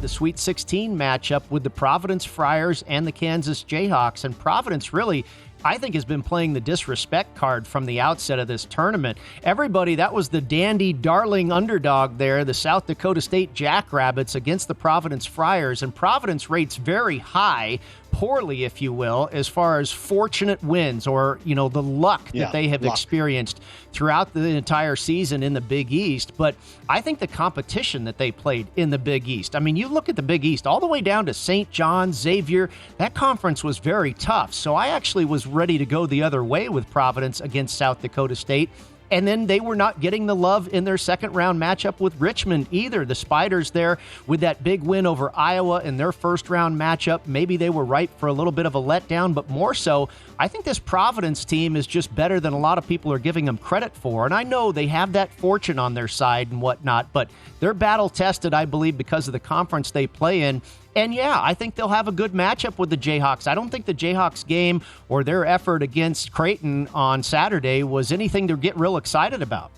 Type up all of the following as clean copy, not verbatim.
the Sweet 16 matchup with the Providence Friars and the Kansas Jayhawks. And Providence really, I think, has been playing the disrespect card from the outset of this tournament. Everybody, that was the dandy, darling underdog there, the South Dakota State Jackrabbits against the Providence Friars. And Providence rates very high, poorly, if you will, as far as fortunate wins or, the luck that they have experienced throughout the entire season in the Big East. But I think the competition that they played in the Big East, I mean, you look at the Big East all the way down to St. John, Xavier, that conference was very tough. So I actually was ready to go the other way with Providence against South Dakota State. And then they were not getting the love in their second round matchup with Richmond either. The Spiders there with that big win over Iowa in their first round matchup. Maybe they were ripe for a little bit of a letdown, but more so, I think this Providence team is just better than a lot of people are giving them credit for. And I know they have that fortune on their side and whatnot, but they're battle tested, I believe, because of the conference they play in. And yeah, I think they'll have a good matchup with the Jayhawks. I don't think the Jayhawks game or their effort against Creighton on Saturday was anything to get real excited about.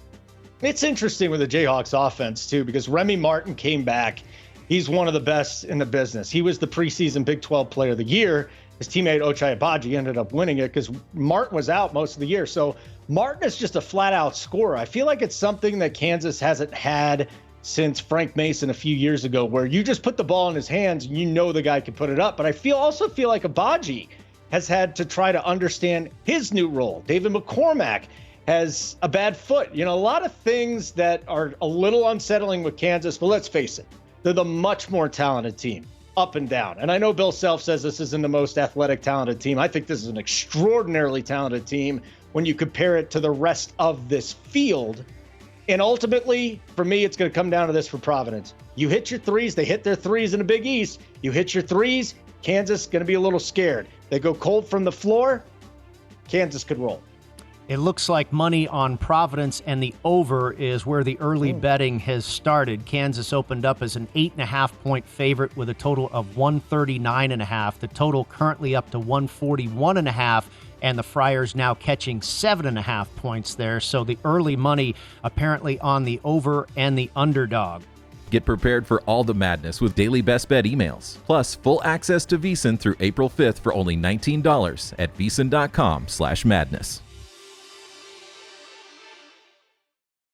It's interesting with the Jayhawks offense, too, because Remy Martin came back. He's one of the best in the business. He was the preseason Big 12 Player of the Year. His teammate Ochai Agbaji ended up winning it because Martin was out most of the year. So Martin is just a flat-out scorer. I feel like it's something that Kansas hasn't had since Frank Mason a few years ago, where you just put the ball in his hands and the guy can put it up. But I also feel like Agbaji has had to try to understand his new role. David McCormack has a bad foot. A lot of things that are a little unsettling with Kansas, but let's face it, they're the much more talented team, up and down. And I know Bill Self says this isn't the most athletic, talented team. I think this is an extraordinarily talented team when you compare it to the rest of this field. And ultimately, for me, it's going to come down to this for Providence. You hit your threes. They hit their threes in the Big East. You hit your threes. Kansas going to be a little scared. They go cold from the floor. Kansas could roll. It looks like money on Providence and the over is where the early betting has started. Kansas opened up as an 8.5-point favorite with a total of 139.5. The total currently up to 141.5. And the Friars now catching 7.5 points there. So the early money apparently on the over and the underdog. Get prepared for all the madness with daily best bet emails. Plus, full access to VEASAN through April 5th for only $19 at VEASAN.com/madness.